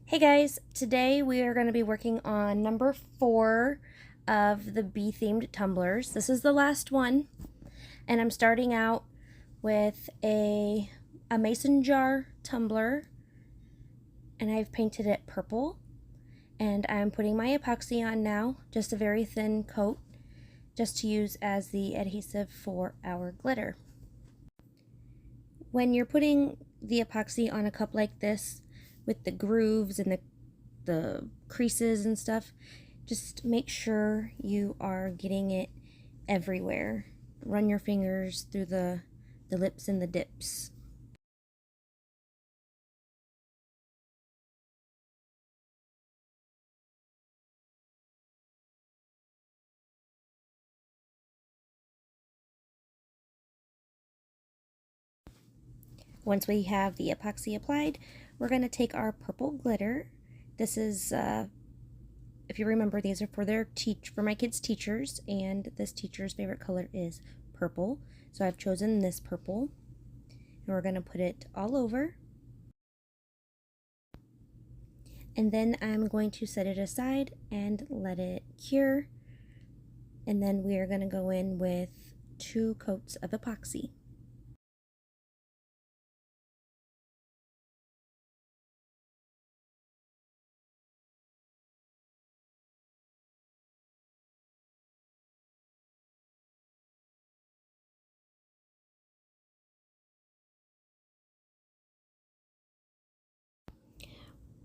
Hey guys, today we are going to be working on number 4 of the bee-themed tumblers. This is the last one, and I'm starting out with a mason jar tumbler, and I've painted it purple, and I'm putting my epoxy on now, just a very thin coat, just to use as the adhesive for our glitter. When you're putting the epoxy on a cup like this, with the grooves and the creases and stuff, just make sure you are getting it everywhere. Run your fingers through the lips and the dips. Once we have the epoxy applied, we're going to take our purple glitter. This is, if you remember, these are for my kids' teachers, and this teacher's favorite color is purple. So I've chosen this purple, and we're going to put it all over. And then I'm going to set it aside and let it cure. And then we are going to go in with 2 coats of epoxy.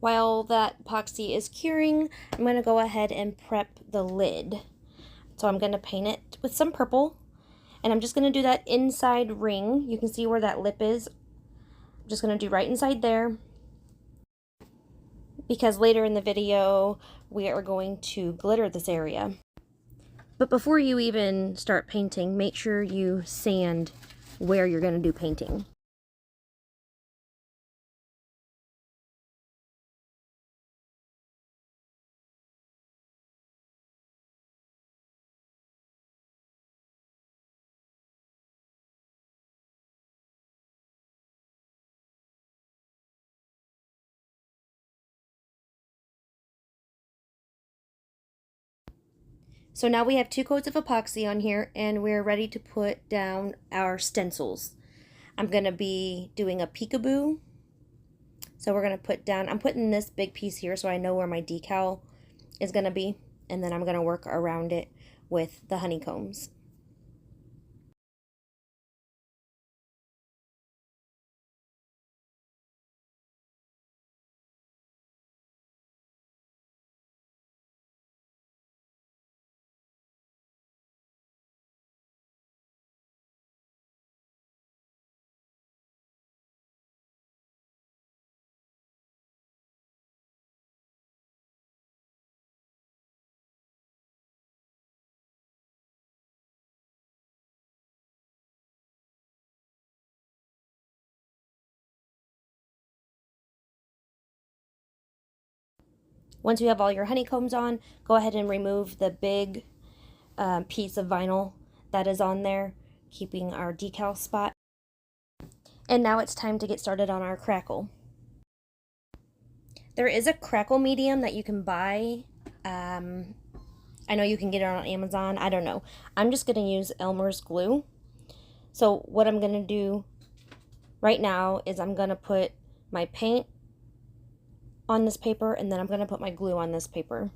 While that epoxy is curing, I'm going to go ahead and prep the lid. So I'm going to paint it with some purple, and I'm just going to do that inside ring. You can see where that lip is. I'm just going to do right inside there, because later in the video we are going to glitter this area. But before you even start painting, make sure you sand where you're going to do painting. So now we have 2 coats of epoxy on here, and we're ready to put down our stencils. I'm going to be doing a peekaboo. So we're going to put down, I'm putting this big piece here so I know where my decal is going to be, and then I'm going to work around it with the honeycombs. Once you have all your honeycombs on, go ahead and remove the big piece of vinyl that is on there, keeping our decal spot. And now it's time to get started on our crackle. There is a crackle medium that you can buy. I know you can get it on Amazon. I don't know. I'm just going to use Elmer's glue. So what I'm going to do right now is I'm going to put my paint on this paper, and then I'm going to put my glue on this paper.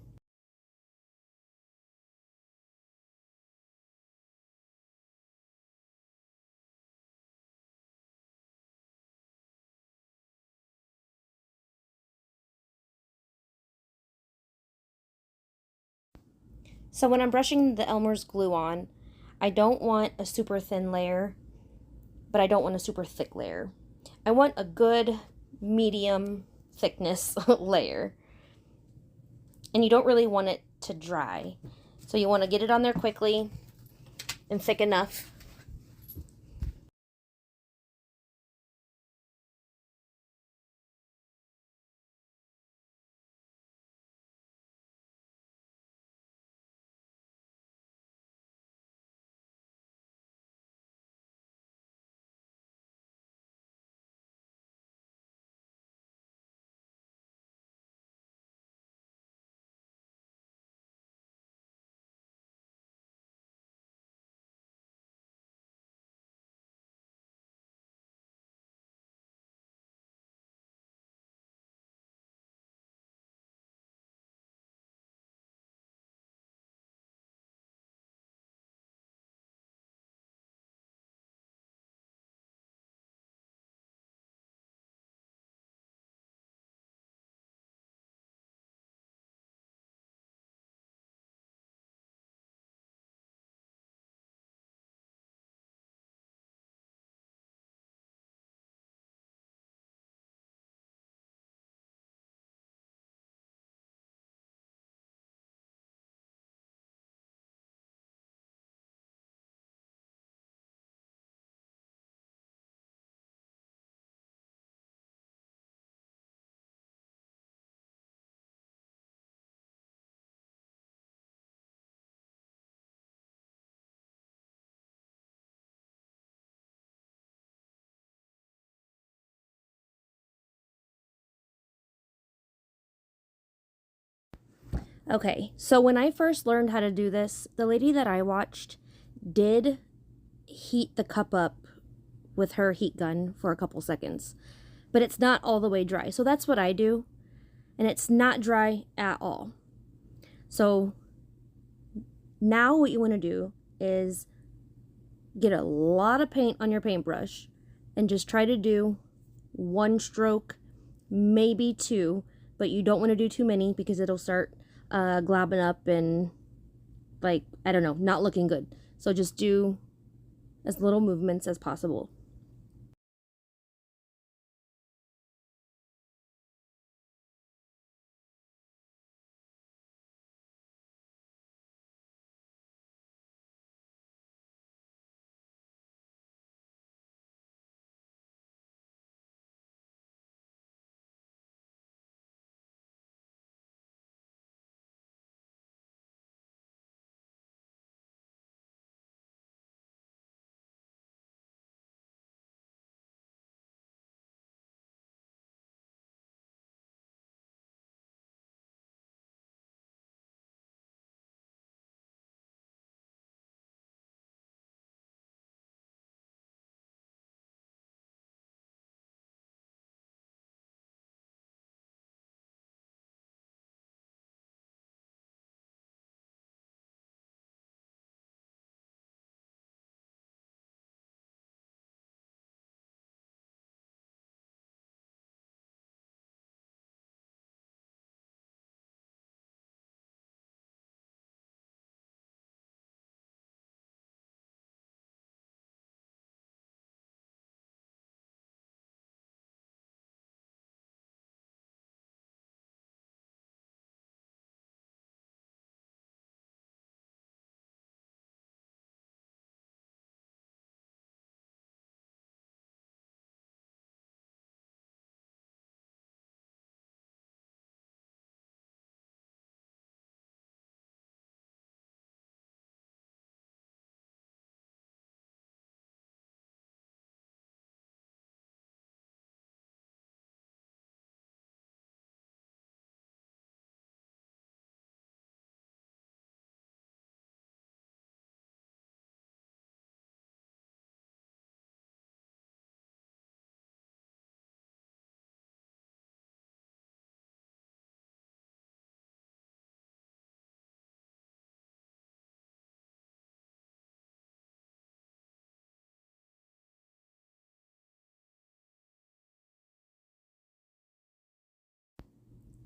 So when I'm brushing the Elmer's glue on, I don't want a super thin layer, but I don't want a super thick layer. I want a good medium thickness layer. And you don't really want it to dry. So you want to get it on there quickly and thick enough. Okay, so when I first learned how to do this, the lady that I watched did heat the cup up with her heat gun for a couple seconds, but it's not all the way dry. So that's what I do, and it's not dry at all. So now what you want to do is get a lot of paint on your paintbrush and just try to do one stroke, maybe two, but you don't want to do too many because it'll start globbing up and, like, I don't know, not looking good. So just do as little movements as possible.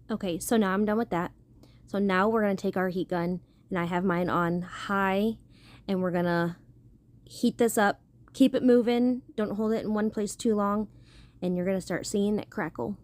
Okay, so now I'm done with that. So now we're going to take our heat gun, and I have mine on high, and we're going to heat this up. Keep it moving. Don't hold it in one place too long, and you're going to start seeing it crackle.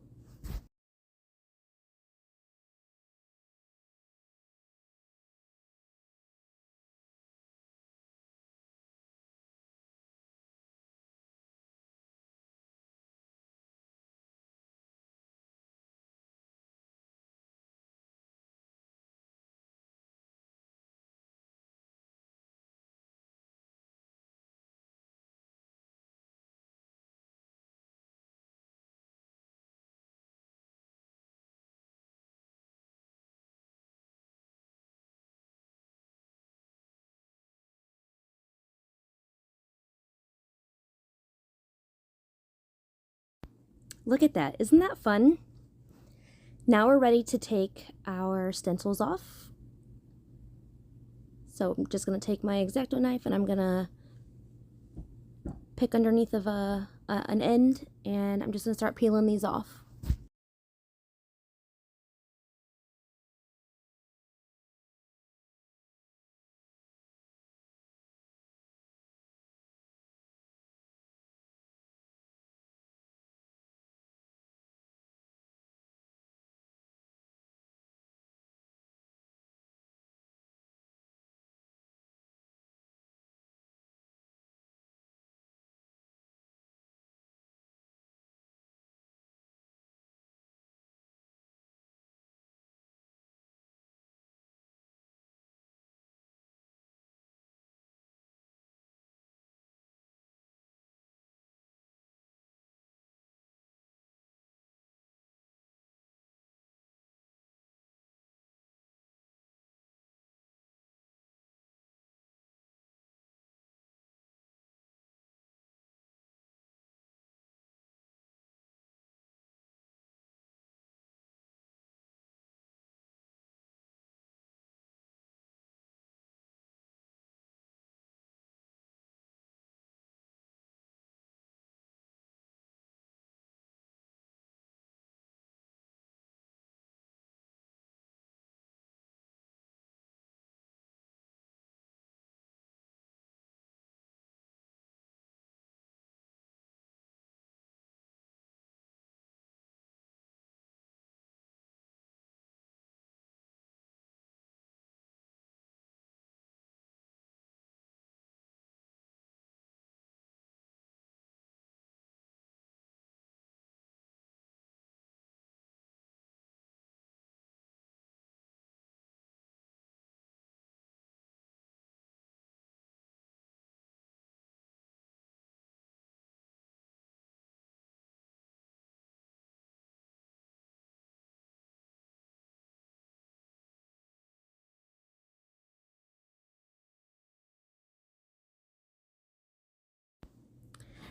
Look at that. Isn't that fun? Now we're ready to take our stencils off. So I'm just going to take my X-Acto knife, and I'm going to pick underneath of an end, and I'm just going to start peeling these off.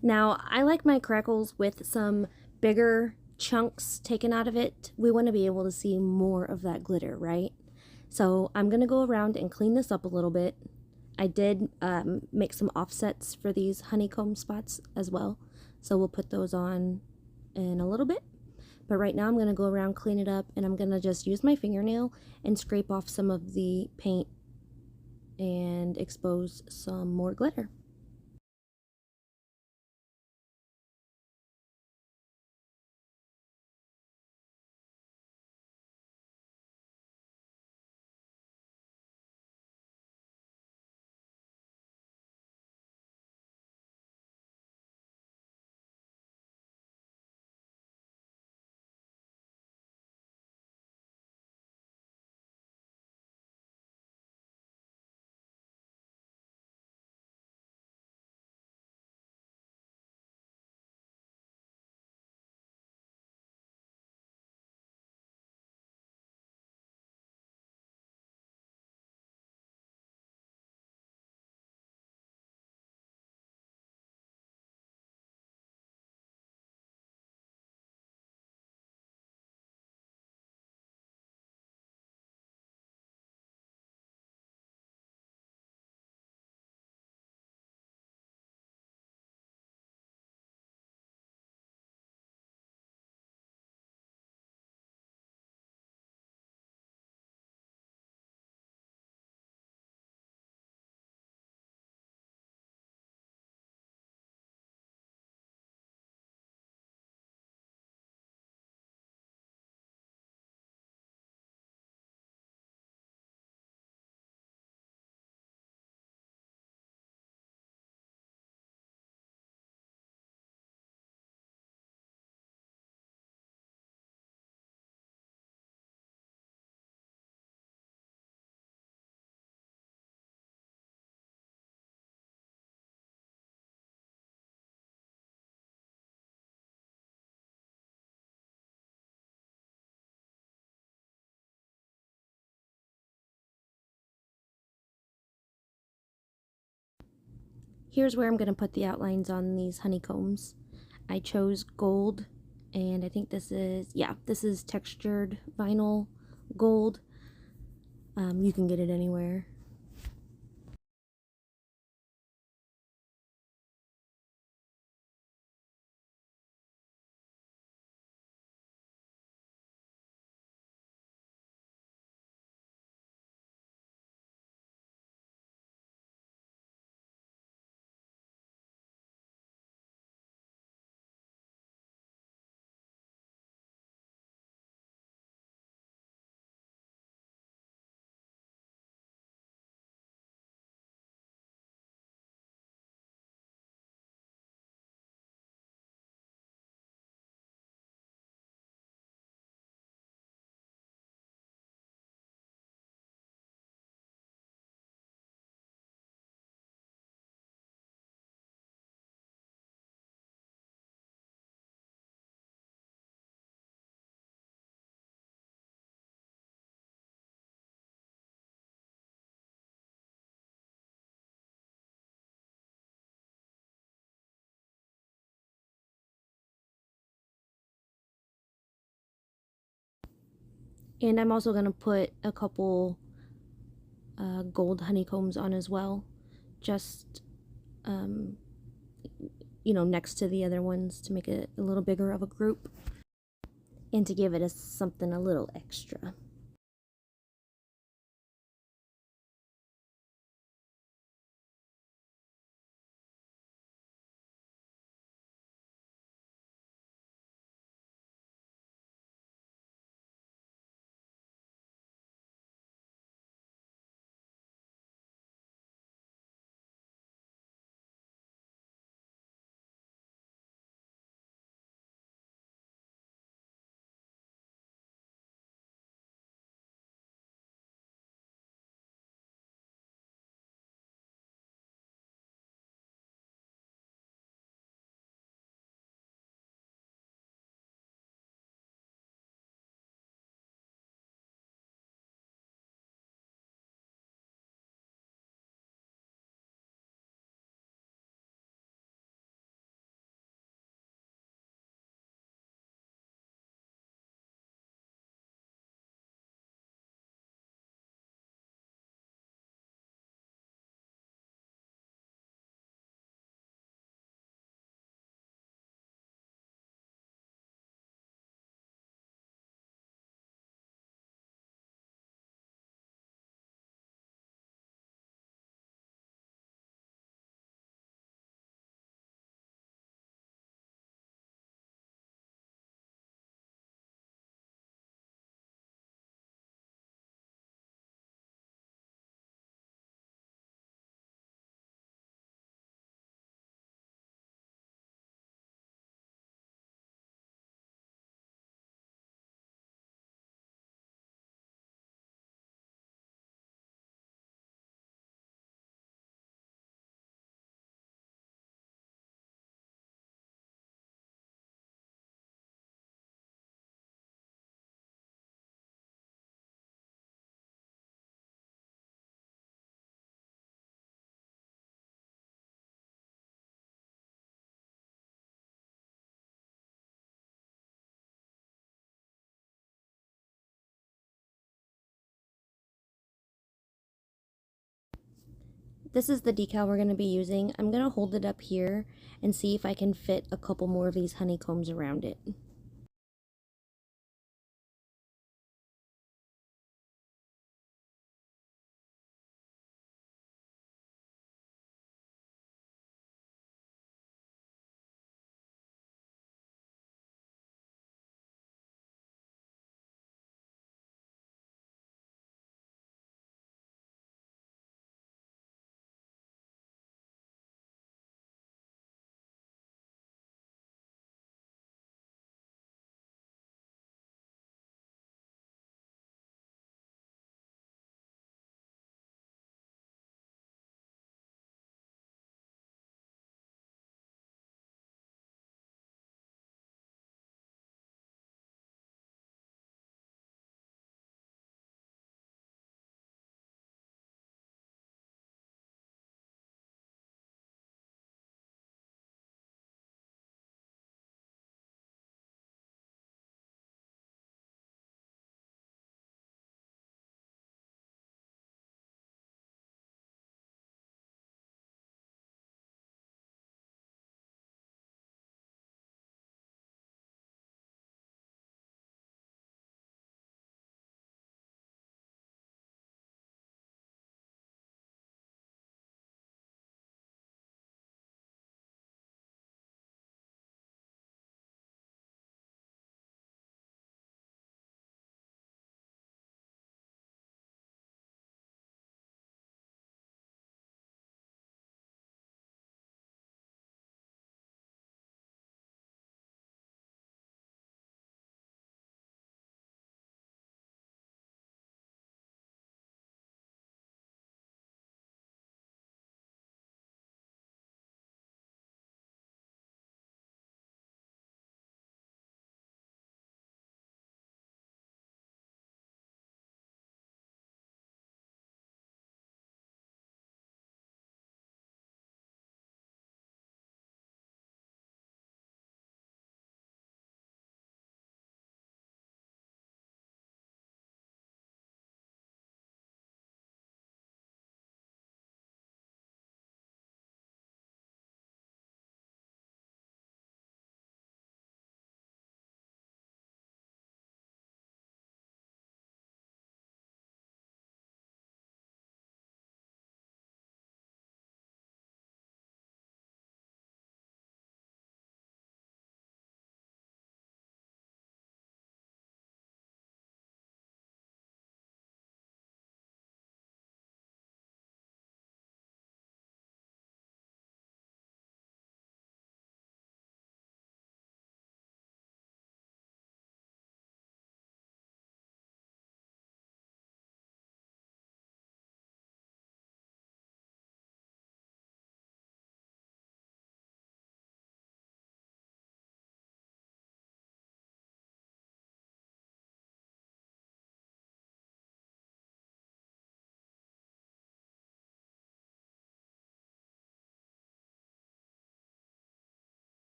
Now, I like my crackles with some bigger chunks taken out of it. We want to be able to see more of that glitter, right? So I'm going to go around and clean this up a little bit. I did make some offsets for these honeycomb spots as well. So we'll put those on in a little bit. But right now I'm going to go around, clean it up, and I'm going to just use my fingernail and scrape off some of the paint and expose some more glitter. Here's where I'm going to put the outlines on these honeycombs. I chose gold, and I think this is, yeah, this is textured vinyl gold. You can get it anywhere. And I'm also going to put a couple gold honeycombs on as well, just you know, next to the other ones to make it a little bigger of a group and to give it something a little extra. This is the decal we're going to be using. I'm going to hold it up here and see if I can fit a couple more of these honeycombs around it.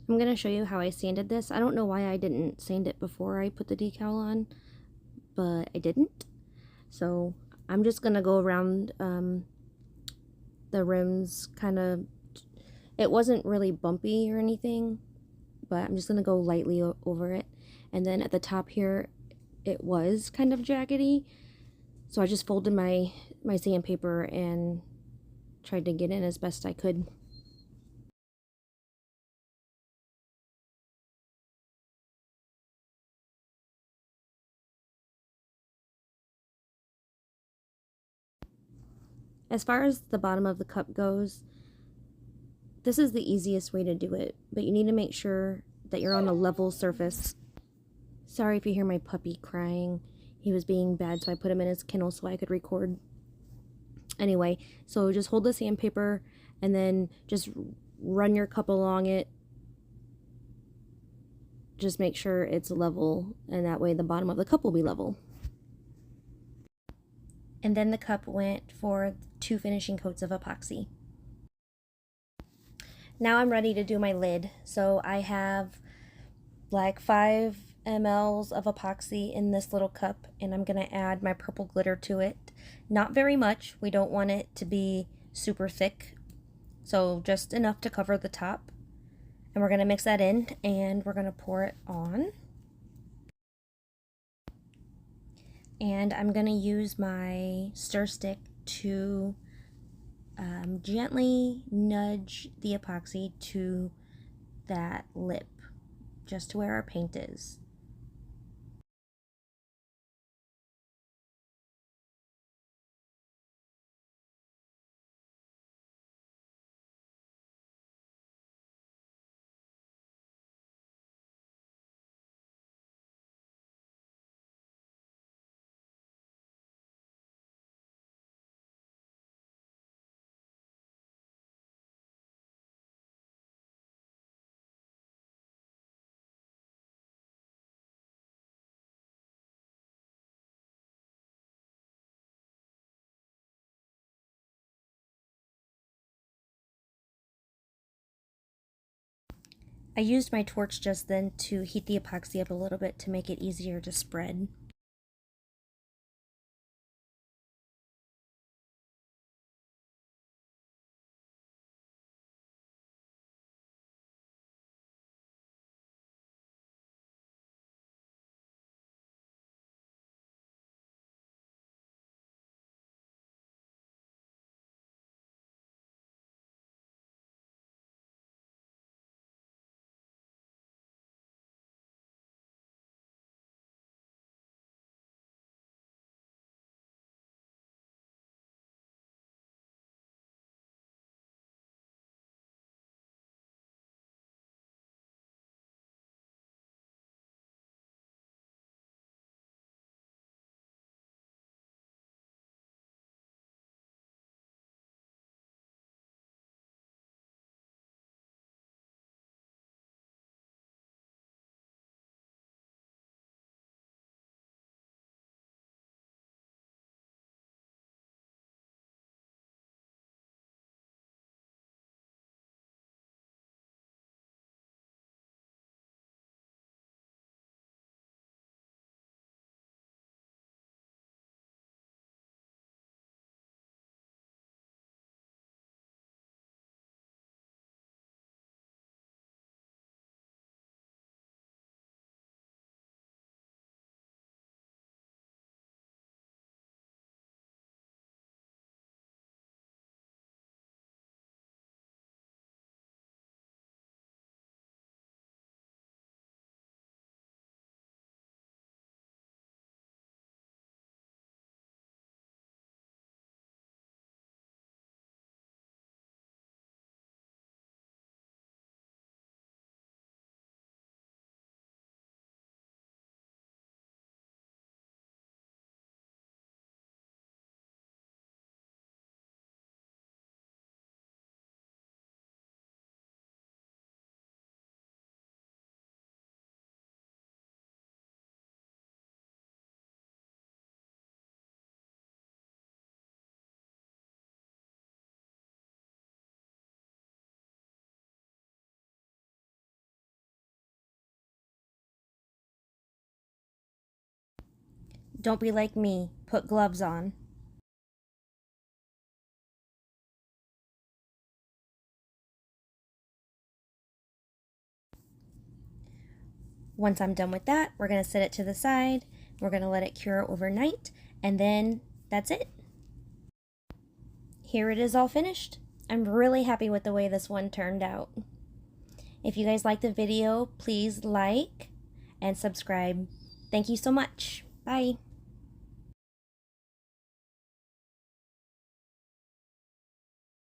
I'm going to show you how I sanded this. I don't know why I didn't sand it before I put the decal on, but I didn't. So I'm just going to go around the rims kind of. It wasn't really bumpy or anything, but I'm just going to go lightly over it. And then at the top here, it was kind of jaggedy. So I just folded my sandpaper and tried to get in as best I could. As far as the bottom of the cup goes, this is the easiest way to do it, but you need to make sure that you're on a level surface. Sorry if you hear my puppy crying. He was being bad, so I put him in his kennel so I could record. Anyway, so just hold the sandpaper and then just run your cup along it. Just make sure it's level, and that way the bottom of the cup will be level. And then the cup went for 2 finishing coats of epoxy. Now I'm ready to do my lid. So I have like 5 mLs of epoxy in this little cup, and I'm gonna add my purple glitter to it. Not very much, we don't want it to be super thick, so just enough to cover the top. And we're gonna mix that in and we're gonna pour it on. And I'm gonna use my stir stick to gently nudge the epoxy to that lip, just to where our paint is. I used my torch just then to heat the epoxy up a little bit to make it easier to spread. Don't be like me, put gloves on. Once I'm done with that, we're gonna set it to the side. We're gonna let it cure overnight, and then that's it. Here it is all finished. I'm really happy with the way this one turned out. If you guys like the video, please like and subscribe. Thank you so much. Bye.